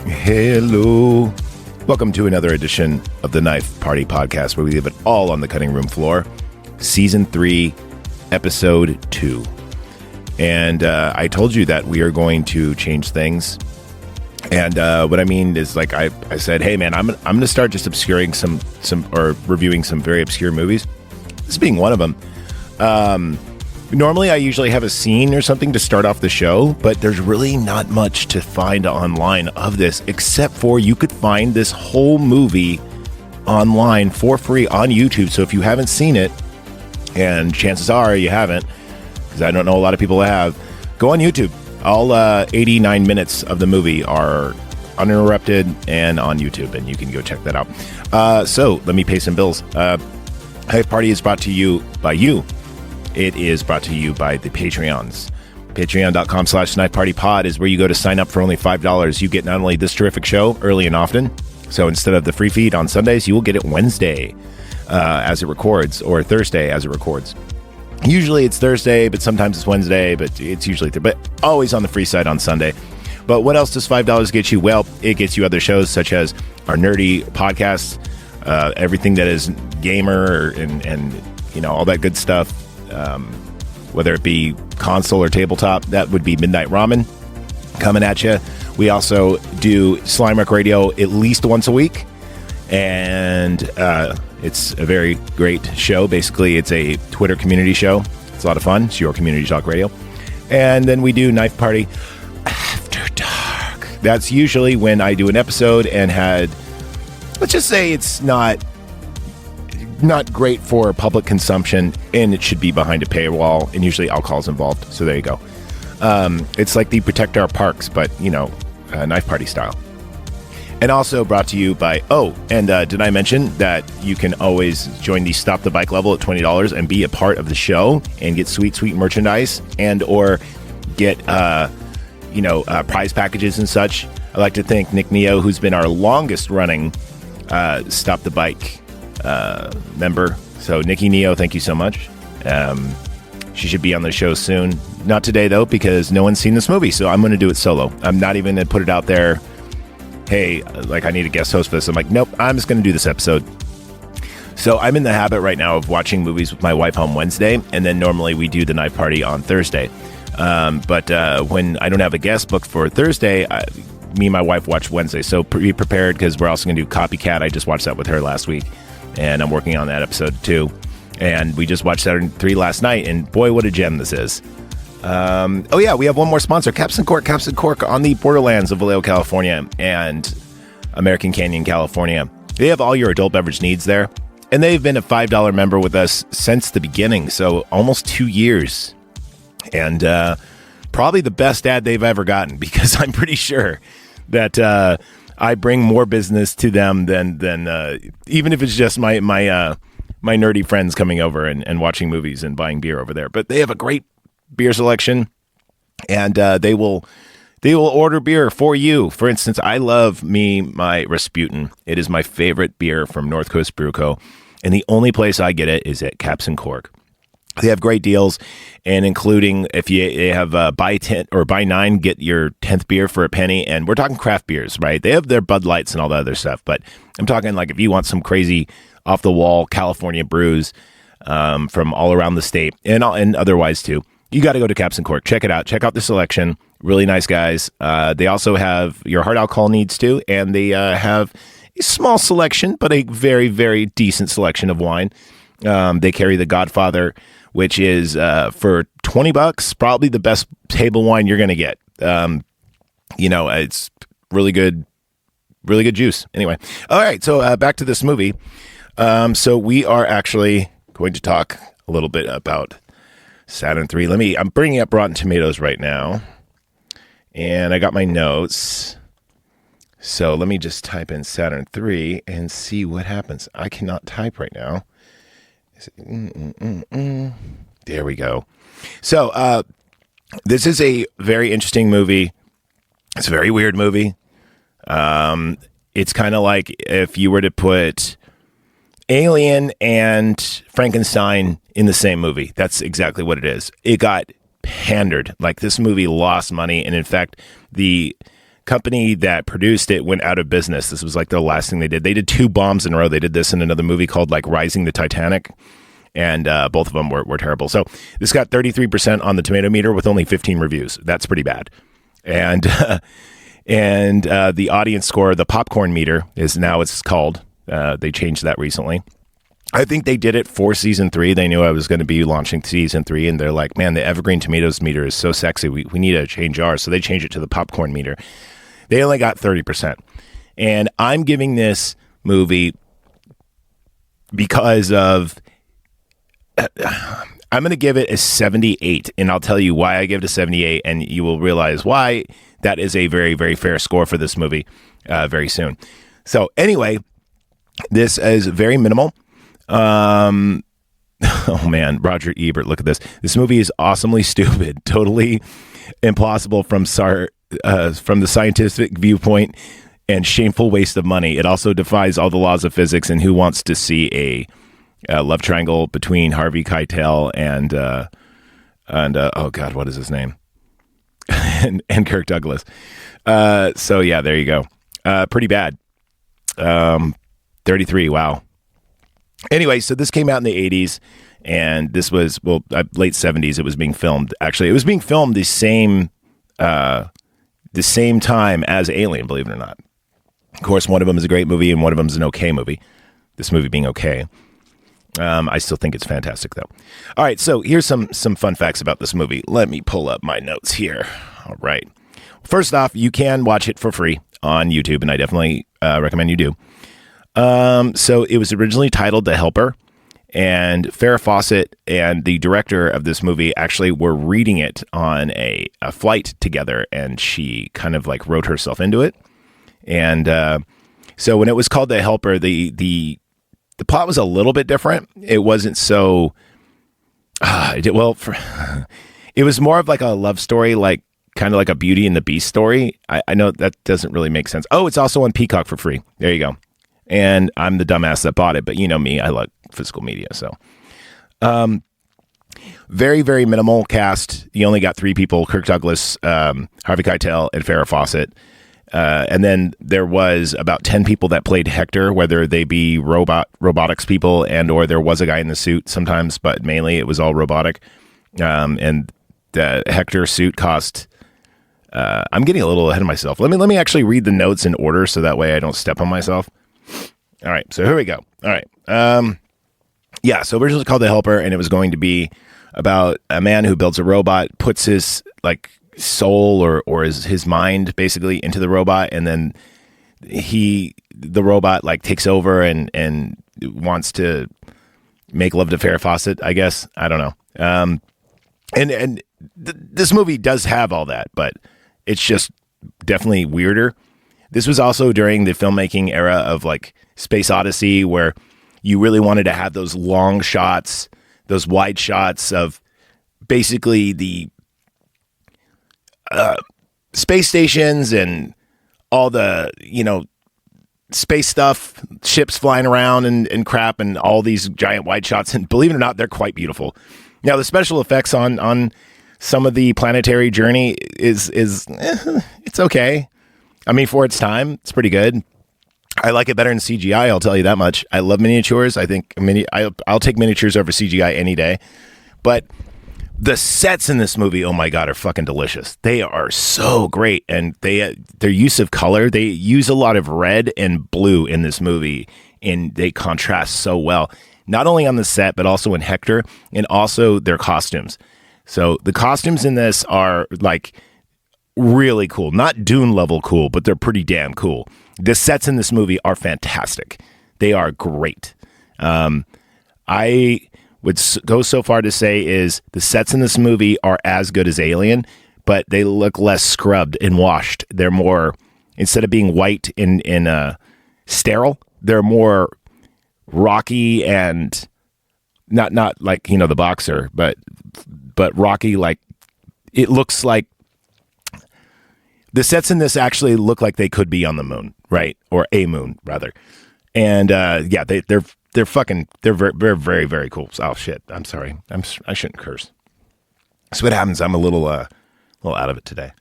Hello. Welcome to another edition of the Knife Party Podcast, where we leave it all on the cutting room floor. Season 3, Episode 2. And I told you that we are going to change things. And what I mean is, like, I said, hey, man, I'm going to start just obscuring some or reviewing some very obscure movies. This being one of them. Normally, I usually have a scene or something to start off the show, but there's really not much to find online of this, except for you could find this whole movie online for free on YouTube. So if you haven't seen it, and chances are you haven't, because I don't know a lot of people that have, go on YouTube. All 89 minutes of the movie are uninterrupted and on YouTube, and you can go check that out. So let me pay some bills. Knife Party is brought to you by you. It is brought to you by the Patreons. Patreon.com/KnifePartyPod is where you go to sign up for only $5. You get not only this terrific show early and often, so instead of the free feed on Sundays, you will get it Wednesday as it records, or Thursday as it records. Usually it's Thursday, but sometimes it's Wednesday, but it's usually but always on the free side on Sunday. But what else does $5 get you? Well, it gets you other shows such as our nerdy podcasts, everything that is gamer and you know, all that good stuff. Whether it be console or tabletop, that would be Midnight Ramen coming at you. We also do Slime Wreck Radio at least once a week, and it's a very great show. Basically, it's a Twitter community show. It's a lot of fun. It's your community talk radio. And then we do Knife Party After Dark. That's usually when I do an episode and let's just say it's not great for public consumption, and it should be behind a paywall, and usually alcohol's involved. So there you go. It's like the Protect Our Parks, but, you know, Knife Party style. And also brought to you by, did I mention that you can always join the Stop the Bike level at $20 and be a part of the show and get sweet merchandise and or get, prize packages and such. I'd like to thank Nick Neo, who's been our longest running Stop the Bike member. So Nikki Neo, thank you so much. She should be on the show soon. Not today though, because no one's seen this movie, so I'm going to do it solo. I'm not even going to put it out there, hey, like, I need a guest host for this. I'm like, nope, I'm just going to do this episode. So I'm in the habit right now of watching movies with my wife on Wednesday, and then normally we do the Knife Party on Thursday. But when I don't have a guest booked for Thursday, me and my wife watch Wednesday. So be prepared, because we're also going to do Copycat. I just watched that with her last week, and I'm working on that episode too. And we just watched Satern 3 last night, and boy, what a gem this is. We have one more sponsor, Captain Cork on the borderlands of Vallejo, California and American Canyon, California. They have all your adult beverage needs there, and they've been a $5 member with us since the beginning, so almost 2 years. And probably the best ad they've ever gotten, because I'm pretty sure that I bring more business to them than even if it's just my nerdy friends coming over and watching movies and buying beer over there. But they have a great beer selection, and they will order beer for you. For instance, I love my Rasputin. It is my favorite beer from North Coast Brew Co., and the only place I get it is at Caps and Cork. They have great deals, and including if they have buy 10 or buy 9, get your 10th beer for a penny. And we're talking craft beers, right? They have their Bud Lights and all that other stuff, but I'm talking like if you want some crazy off the wall California brews from all around the state and otherwise too, you got to go to Caps and Cork. Check it out. Check out the selection. Really nice guys. They also have your hard alcohol needs too, and they have a small selection, but a very, very decent selection of wine. They carry the Godfather, which is for $20, probably the best table wine you're going to get. It's really good juice. Anyway, all right. So back to this movie. So we are actually going to talk a little bit about Satern 3. I'm bringing up Rotten Tomatoes right now, and I got my notes. So let me just type in Satern 3 and see what happens. I cannot type right now. There we go. So this is a very interesting movie. It's a very weird movie. It's kind of like if you were to put Alien and Frankenstein in the same movie. That's exactly what it is. It got pandered. Like, this movie lost money, and in fact, the company that produced it went out of business. This was like the last thing they did. They did 2 bombs in a row. They did this in another movie called like Rising the Titanic, and both of them were terrible. So this got 33% on the tomato meter with only 15 reviews. That's pretty bad. And the audience score, the popcorn meter, is now it's called. They changed that recently. I think they did it for season 3. They knew I was going to be launching season 3, and they're like, man, the Evergreen Tomatoes meter is so sexy. We need to change ours. So they changed it to the popcorn meter. They only got 30%. And I'm giving this movie because of... I'm going to give it a 78, and I'll tell you why I give it a 78, and you will realize why that is a very, very fair score for this movie very soon. So anyway, this is very minimal. Oh man, Roger Ebert, look at this. This movie is awesomely stupid, totally impossible from the scientific viewpoint, and shameful waste of money. It also defies all the laws of physics, and who wants to see a love triangle between Harvey Keitel and oh god, what is his name? and Kirk Douglas. So yeah, there you go. Pretty bad. 33. Wow. Anyway, so this came out in the 80s, and this was late 70s. It was being filmed. Actually, it was being filmed the same time as Alien. Believe it or not. Of course, one of them is a great movie, and one of them is an okay movie. This movie being okay. I still think it's fantastic, though. All right, so here's some fun facts about this movie. Let me pull up my notes here. All right. First off, you can watch it for free on YouTube, and I definitely recommend you do. So it was originally titled The Helper, and Ferrah Fawcett and the director of this movie actually were reading it on a flight together, and she kind of like wrote herself into it. And so when it was called The Helper, the plot was a little bit different. It wasn't so... it was more of like a love story, like kind of like a Beauty and the Beast story. I know that doesn't really make sense. Oh, it's also on Peacock for free. There you go. And I'm the dumbass that bought it, but you know me, I like physical media. So, very, very minimal cast. You only got 3 people: Kirk Douglas, Harvey Keitel, and Ferrah Fawcett. And then there was about 10 people that played Hector, whether they be robotics people or there was a guy in the suit sometimes, but mainly it was all robotic. And the Hector suit cost. I'm getting a little ahead of myself. Let me actually read the notes in order so that way I don't step on myself. All right, so here we go. All right. Yeah, so originally called The Helper, and it was going to be about a man who builds a robot, puts his like soul or his mind basically into the robot, and then the robot like takes over and wants to make love to Ferrah Fawcett, I guess. I don't know. This movie does have all that, but it's just definitely weirder. This was also during the filmmaking era of like Space Odyssey, where you really wanted to have those long shots, those wide shots of basically the space stations and all the, space stuff, ships flying around and crap, and all these giant wide shots. And believe it or not, they're quite beautiful. Now, the special effects on some of the planetary journey is it's okay. I mean, for its time, it's pretty good. I like it better in CGI, I'll tell you that much. I love miniatures. I think I'll take miniatures over CGI any day. But the sets in this movie, oh my God, are fucking delicious. They are so great. And their use of color, they use a lot of red and blue in this movie, and they contrast so well. Not only on the set, but also in Hector, and also their costumes. So the costumes in this are like really cool. Not Dune level cool, but they're pretty damn cool. The sets in this movie are fantastic. They are great. I would go so far to say is the sets in this movie are as good as Alien, but they look less scrubbed and washed. They're more, instead of being white and sterile, they're more rocky and not like, the boxer, but rocky. Like it looks like the sets in this actually look like they could be on the moon, right? Or a moon rather. And yeah, they're very, very, very, very cool. Oh shit. I'm sorry. I shouldn't curse. That's what happens. I'm a little out of it today.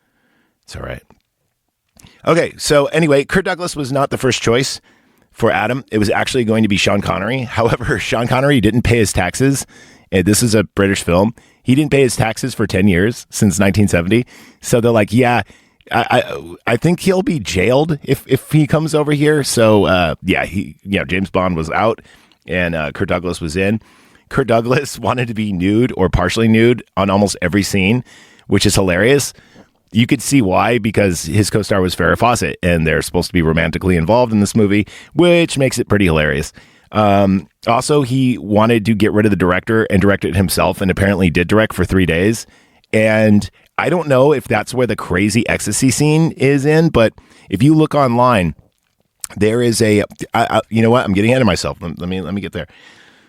It's all right. Okay, so anyway, Kirk Douglas was not the first choice for Adam. It was actually going to be Sean Connery. However, Sean Connery didn't pay his taxes. And this is a British film. He didn't pay his taxes for 10 years since 1970. So they're like, yeah, I think he'll be jailed if he comes over here. So James Bond was out and Kirk Douglas was in. Kirk Douglas wanted to be nude or partially nude on almost every scene, which is hilarious. You could see why, because his co-star was Ferrah Fawcett, and they're supposed to be romantically involved in this movie, which makes it pretty hilarious. Also, he wanted to get rid of the director and direct it himself, and apparently did direct for 3 days. And I don't know if that's where the crazy ecstasy scene is in, but if you look online, there is you know what? I'm getting ahead of myself. Let me get there.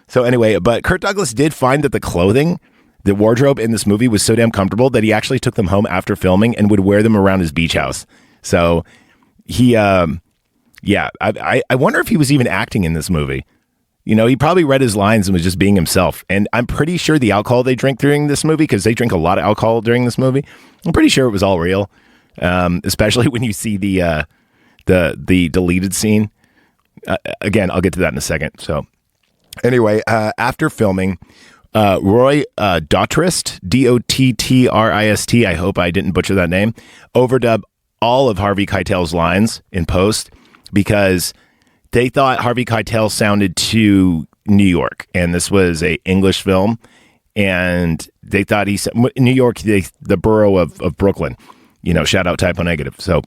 So anyway, but Kirk Douglas did find that the wardrobe in this movie was so damn comfortable that he actually took them home after filming and would wear them around his beach house. So he, I wonder if he was even acting in this movie. You know, he probably read his lines and was just being himself. And I'm pretty sure the alcohol they drink during this movie, because they drink a lot of alcohol during this movie, I'm pretty sure it was all real. Especially when you see the deleted scene. Again, I'll get to that in a second. So anyway, after filming, Roy Dottrist, Dottrist, I hope I didn't butcher that name, overdubbed all of Harvey Keitel's lines in post because they thought Harvey Keitel sounded too New York, and this was a English film, and they thought he said New York, the borough of Brooklyn, you know, shout out Typo Negative. So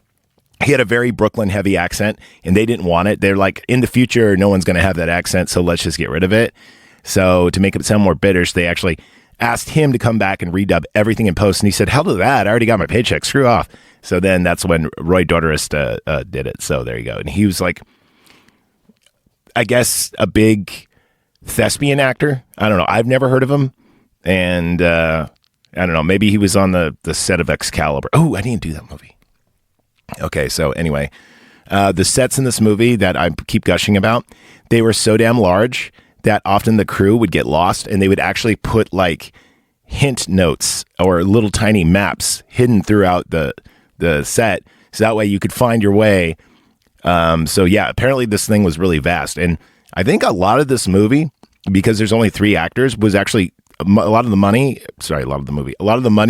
he had a very Brooklyn heavy accent, and they didn't want it. They're like, in the future, no one's going to have that accent, so let's just get rid of it. So to make it sound more British, they actually asked him to come back and redub everything in post, and he said, hell to that, I already got my paycheck, screw off. So then that's when Roy Dottrist did it. So there you go. And he was like, I guess, a big thespian actor. I don't know. I've never heard of him. And I don't know. Maybe he was on the set of Excalibur. Oh, I didn't do that movie. Okay, so anyway, the sets in this movie that I keep gushing about, they were so damn large that often the crew would get lost, and they would actually put like hint notes or little tiny maps hidden throughout the set, so that way you could find your way. So yeah, apparently this thing was really vast, and I think a lot of this movie, because there's only 3 actors, was actually a lot of the money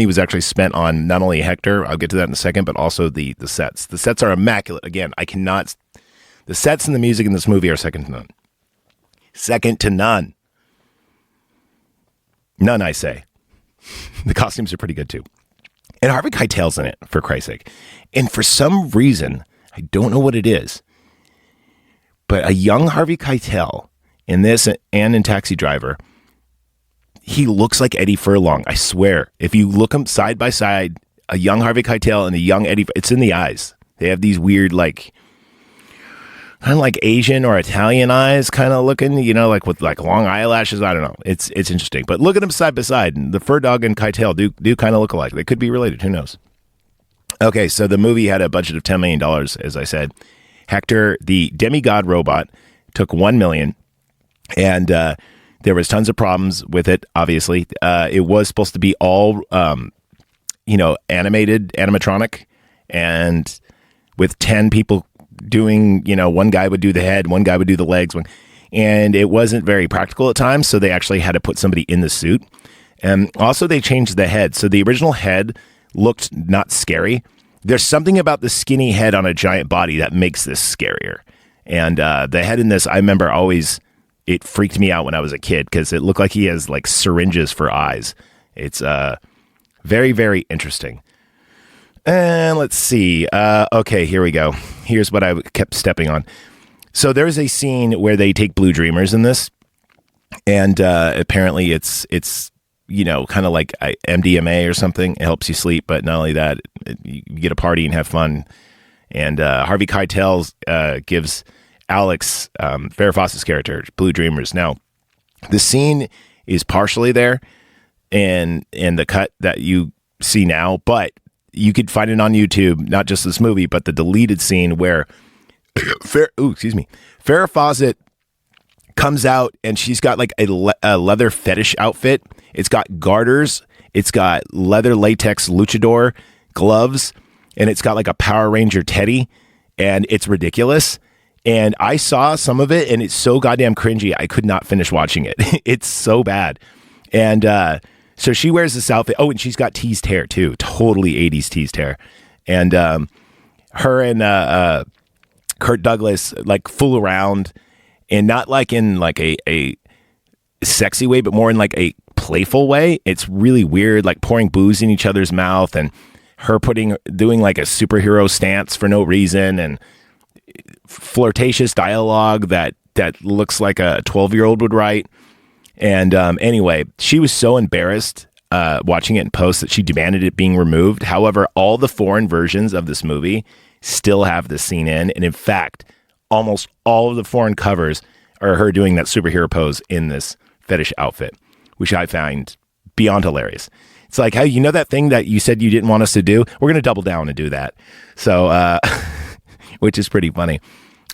was actually spent on not only Hector, I'll get to that in a second, but also the sets. The sets are immaculate. Again, the sets and the music in this movie are second to none. Second to none. None, I say. The costumes are pretty good too. And Harvey Keitel's in it, for Christ's sake. And for some reason, I don't know what it is, but a young Harvey Keitel in this and in Taxi Driver, he looks like Eddie Furlong. I swear. If you look them side by side, a young Harvey Keitel and a young Eddie, it's in the eyes. They have these weird, like, kind of like Asian or Italian eyes kind of looking, you know, like with like long eyelashes. I don't know. It's interesting. But look at them side by side. And the Fur Dog and Keitel do kind of look alike. They could be related. Who knows? Okay, so the movie had a budget of $10 million, as I said. Hector, the demigod robot, took $1 million. And there was tons of problems with it, obviously. It was supposed to be all, animated, animatronic. And with 10 people doing, one guy would do the head, one guy would do the legs, and it wasn't very practical at times, so they actually had to put somebody in the suit. And also they changed the head. So the original head looked not scary. There's something about the skinny head on a giant body that makes this scarier. And the head in this, I remember it freaked me out when I was a kid because it looked like he has like syringes for eyes. It's very, very interesting. And let's see. Okay, here we go. Here's what I kept stepping on. So there's a scene where they take blue dreamers in this, and apparently it's kind of like MDMA or something. It helps you sleep, but not only that, you get a party and have fun. And Harvey Keitel gives Alex, Farrah Fawcett's character, blue dreamers. Now, the scene is partially there in the cut that you see now, but you could find it on YouTube, not just this movie, but the deleted scene where Farrah Fawcett comes out and she's got like a leather fetish outfit. It's got garters. It's got leather latex luchador gloves. and it's got like a Power Ranger teddy, and it's ridiculous. And I saw some of it, and it's so goddamn cringy. I could not finish watching it. It's so bad. And so she wears this outfit. Oh, and she's got teased hair too. Totally 80s teased hair. And her and Kirk Douglas like fool around, and not like in like a sexy way, but more in like a playful way. It's really weird, like pouring booze in each other's mouth, and her doing like a superhero stance for no reason, and flirtatious dialogue that looks like a 12-year-old would write. And anyway, she was so embarrassed watching it in post that she demanded it being removed. However, all the foreign versions of this movie still have this scene in. And in fact, almost all of the foreign covers are her doing that superhero pose in this fetish outfit, which I find beyond hilarious. It's like, hey, you know that thing that you said you didn't want us to do? We're going to double down and do that. So, which is pretty funny.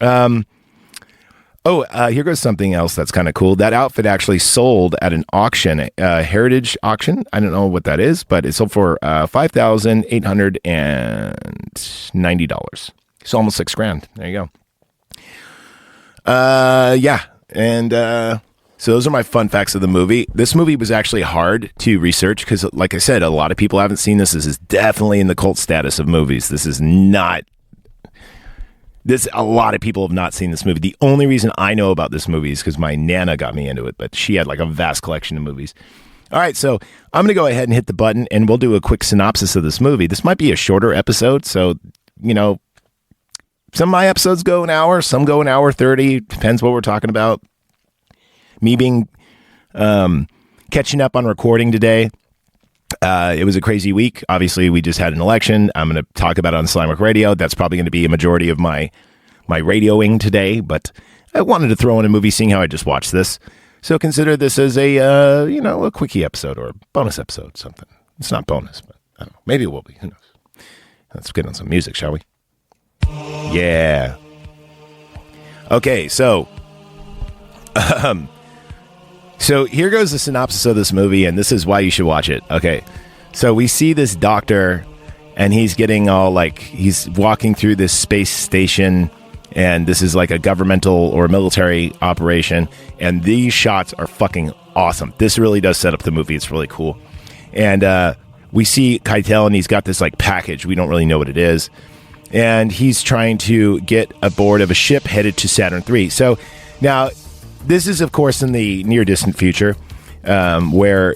Here goes something else that's kind of cool. That outfit actually sold at an auction, a heritage auction. I don't know what that is, but it sold for $5,890. It's almost $6,000. There you go. Yeah. And so those are my fun facts of the movie. This movie was actually hard to research because, like I said, a lot of people haven't seen this. This is definitely in the cult status of movies. This is not... A lot of people have not seen this movie. The only reason I know about this movie is because my Nana got me into it, but she had like a vast collection of movies. All right, so I'm going to go ahead and hit the button, and we'll do a quick synopsis of this movie. This might be a shorter episode, so, you know, some of my episodes go an hour, some go an hour 30, depends what we're talking about. Me being catching up on recording today. It was a crazy week. Obviously, we just had an election. I'm going to talk about it on Slimework Radio. That's probably going to be a majority of my radioing today, but I wanted to throw in a movie seeing how I just watched this. So consider this as a quickie episode or a bonus episode, something. It's not bonus, but I don't know. Maybe it will be. Who knows? Let's get on some music, shall we? Yeah. Okay, so... So here goes the synopsis of this movie, and this is why you should watch it. Okay, so we see this doctor, and he's getting all like, he's walking through this space station, and this is like a governmental or military operation, and these shots are fucking awesome. This really does set up the movie. It's really cool. And we see Keitel, and he's got this like package. We don't really know what it is. And he's trying to get aboard of a ship headed to Satern Three. So now... This is, of course, in the near-distant future, where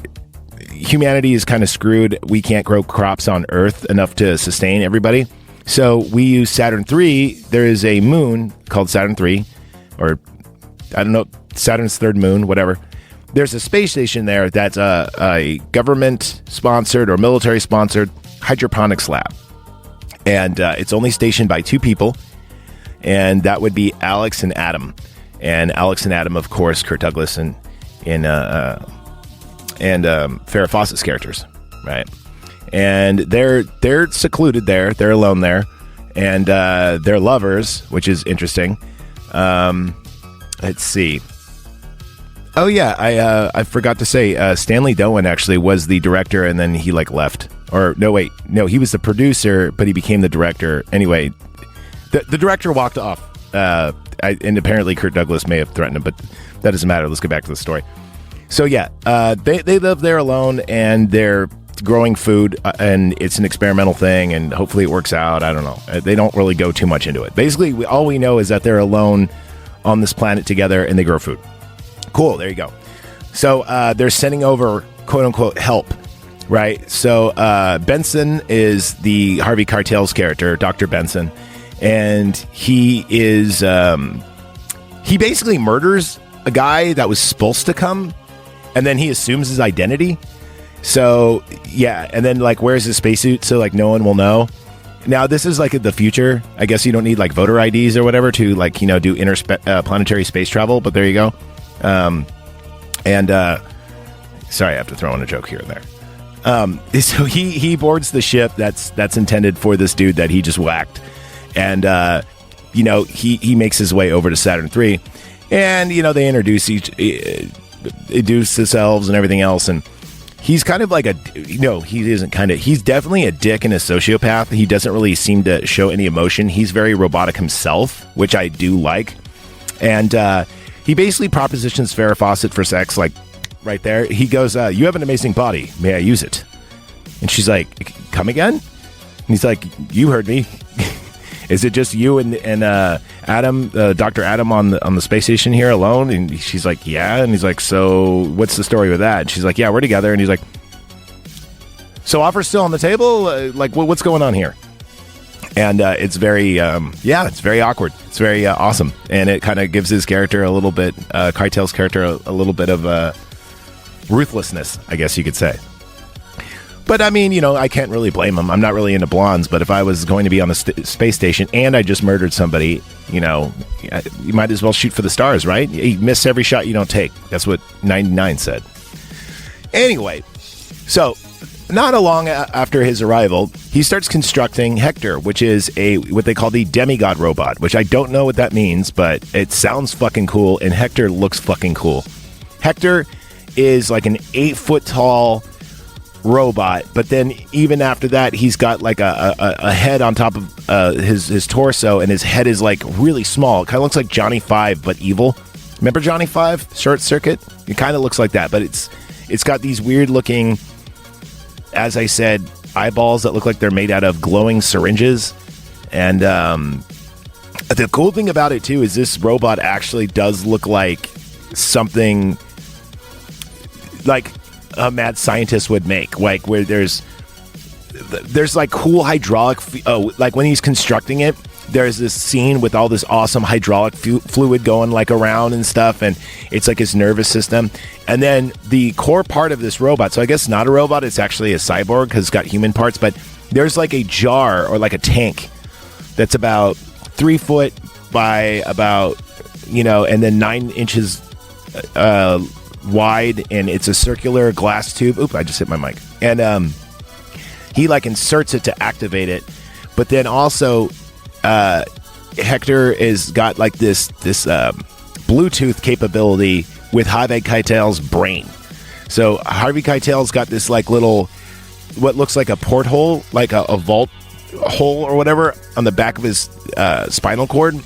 humanity is kind of screwed. We can't grow crops on Earth enough to sustain everybody. So we use Satern 3. There is a moon called Satern 3, or I don't know, Saturn's third moon, whatever. There's a space station there that's a government-sponsored or military-sponsored hydroponics lab. And it's only stationed by two people, and that would be Alex and Adam. And Alex and Adam, of course, Kirk Douglas and Ferrah Fawcett's characters, right? And they're secluded there, they're alone there, and they're lovers, which is interesting. Let's see. Oh yeah, I forgot to say Stanley Doan actually was the director, and then he like left. Or no, wait, no, he was the producer, but he became the director. Anyway, the director walked off. And apparently Kirk Douglas may have threatened him, but that doesn't matter. Let's get back to the story. So yeah, they live there alone, and they're growing food, and it's an experimental thing, and hopefully it works out. I don't know. They don't really go too much into it. Basically, all we know is that they're alone on this planet together, and they grow food. Cool, there you go. So they're sending over quote-unquote help, right? So Benson is the Harvey Keitel's character, Dr. Benson. And he is, he basically murders a guy that was supposed to come, and then he assumes his identity. So, yeah, and then, like, wears his spacesuit so, like, no one will know. Now, this is, like, the future. I guess you don't need, like, voter IDs or whatever to, like, you know, do interplanetary space travel, but there you go. Sorry, I have to throw in a joke here and there. So he boards the ship that's intended for this dude that he just whacked. And, you know, he makes his way over to Satern 3, and, you know, they introduce themselves and everything else. And he's kind of like he's definitely a dick and a sociopath. He doesn't really seem to show any emotion. He's very robotic himself, which I do like. And he basically propositions Ferrah Fawcett for sex, like right there. He goes, you have an amazing body. May I use it? And she's like, come again? And he's like, you heard me. Is it just you and Adam, Dr. Adam on the space station here alone? And she's like, yeah. And he's like, so what's the story with that? And she's like, yeah, we're together. And he's like, so offer's still on the table? What's going on here? And it's very, it's very awkward. It's very awesome. And it kind of gives his character a little bit, Keitel's character, a little bit of ruthlessness, I guess you could say. But I mean, I can't really blame him. I'm not really into blondes, but if I was going to be on the space station and I just murdered somebody, you might as well shoot for the stars, right? You miss every shot you don't take. That's what 99 said. Anyway, so not long after his arrival, he starts constructing Hector, which is what they call the demigod robot, which I don't know what that means, but it sounds fucking cool, and Hector looks fucking cool. Hector is like an 8-foot tall robot, but then even after that, he's got like a head on top of his torso, and his head is like really small. It kind of looks like Johnny Five, but evil. Remember Johnny Five? Short Circuit? It kind of looks like that, but it's got these weird looking, as I said, eyeballs that look like they're made out of glowing syringes. And the cool thing about it too is this robot actually does look like something like a mad scientist would make, like where there's like cool hydraulic like when he's constructing it, there's this scene with all this awesome hydraulic fluid going like around and stuff, and it's like his nervous system. And then the core part of this robot, so I guess not a robot, it's actually a cyborg because it's got human parts, but there's like a jar or like a tank that's about 3 foot by about and then 9 inches wide, and it's a circular glass tube. Oop, I just hit my mic. And he like inserts it to activate it, but then also Hector is got like this Bluetooth capability with Harvey Keitel's brain. So Harvey Keitel's got this like little, what looks like a porthole, like a vault hole or whatever on the back of his spinal cord,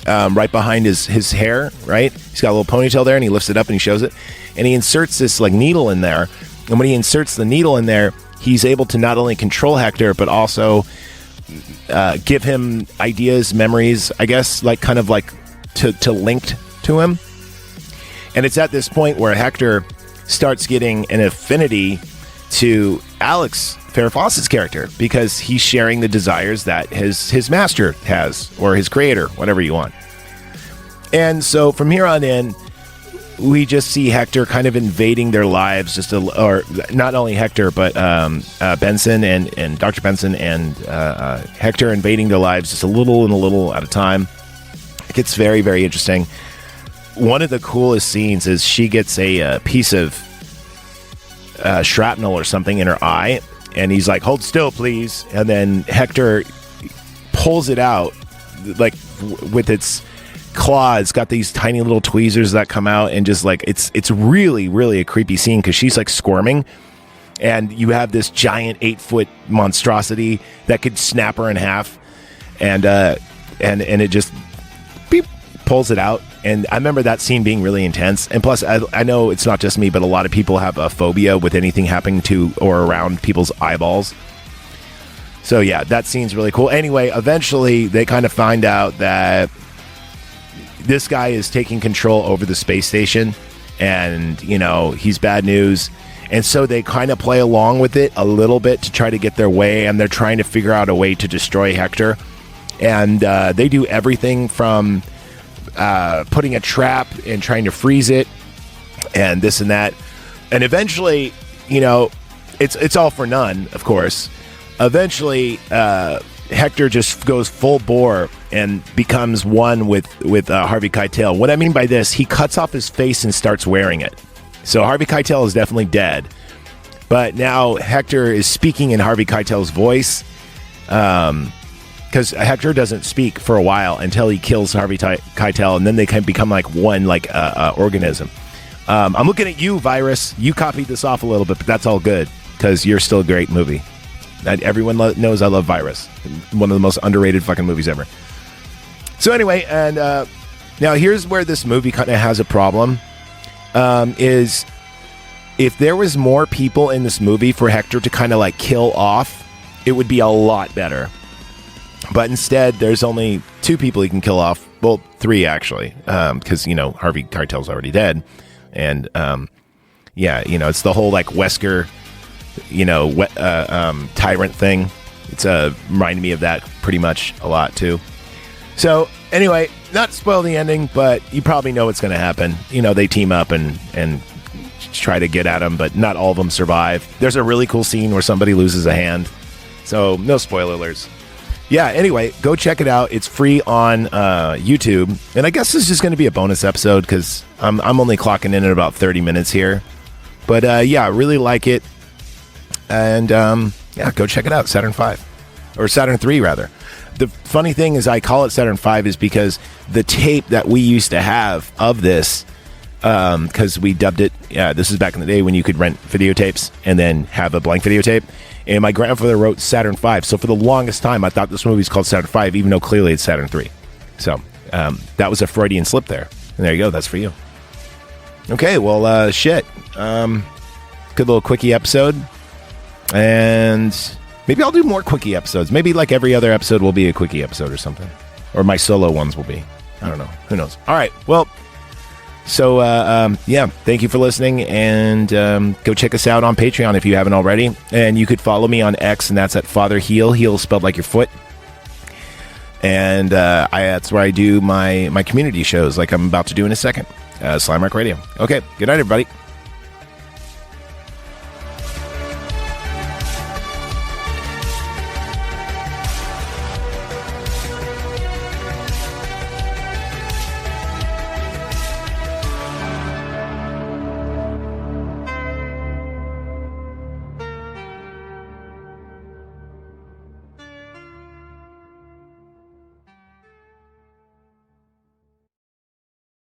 right behind his hair, right? He's got a little ponytail there, and he lifts it up and he shows it. And he inserts this like needle in there. And when he inserts the needle in there, he's able to not only control Hector, but also give him ideas, memories, I guess, like kind of like to linked to him. And it's at this point where Hector starts getting an affinity to Alex, Ferrah Fawcett's character, because he's sharing the desires that his master has, or his creator, whatever you want. And so from here on in, we just see Hector kind of invading their lives, or not only Hector, but Benson and Dr. Benson and Hector invading their lives just a little at a time. It gets very, very interesting. One of the coolest scenes is she gets a piece of shrapnel or something in her eye, and he's like, hold still, please. And then Hector pulls it out, like with its claws, got these tiny little tweezers that come out, and just like it's really, really a creepy scene because she's like squirming, and you have this giant 8-foot monstrosity that could snap her in half, and it just beep, pulls it out. And I remember that scene being really intense. And plus, I know it's not just me, but a lot of people have a phobia with anything happening to or around people's eyeballs. So yeah, that scene's really cool. Anyway, eventually they kind of find out that this guy is taking control over the space station, and he's bad news. And so they kind of play along with it a little bit to try to get their way, and they're trying to figure out a way to destroy Hector. And they do everything from putting a trap and trying to freeze it and this and that. And eventually, it's all for none, of course. Eventually, Hector just goes full bore and becomes one with Harvey Keitel. What I mean by this, he cuts off his face and starts wearing it. So Harvey Keitel is definitely dead. But now Hector is speaking in Harvey Keitel's voice. Because Hector doesn't speak for a while until he kills Harvey Keitel, and then they can become like one, like organism. I'm looking at you, Virus. You copied this off a little bit, but that's all good because you're still a great movie. Everyone knows I love Virus. One of the most underrated fucking movies ever. So anyway, and now here's where this movie kind of has a problem. Is if there was more people in this movie for Hector to kind of like kill off, it would be a lot better. But instead, there's only 2 people he can kill off. Well, 3 actually, because Harvey Keitel's already dead, and it's the whole like Wesker, tyrant thing. It's reminded me of that pretty much a lot too. So anyway, not spoil the ending, but you probably know what's going to happen. They team up and try to get at him, but not all of them survive. There's a really cool scene where somebody loses a hand. So no spoiler alerts. Yeah, anyway, go check it out. It's free on YouTube. And I guess this is just going to be a bonus episode because I'm only clocking in at about 30 minutes here. But I really like it. And go check it out, Satern 5. Or Satern 3, rather. The funny thing is I call it Satern 5 is because the tape that we used to have of this, because we dubbed it, this is back in the day when you could rent videotapes and then have a blank videotape. And my grandfather wrote Satern 5. So for the longest time, I thought this movie was called Satern 5, even though clearly it's Satern 3. So that was a Freudian slip there. And there you go. That's for you. Okay, well, shit. Good little quickie episode. And maybe I'll do more quickie episodes. Maybe like every other episode will be a quickie episode or something. Or my solo ones will be. I don't know. Who knows? All right. Well, so, thank you for listening, and go check us out on Patreon if you haven't already. And you could follow me on X, and that's at Father Heel spelled like your foot. And that's where I do my community shows like I'm about to do in a second. Slime Rock Radio. Okay, good night, everybody.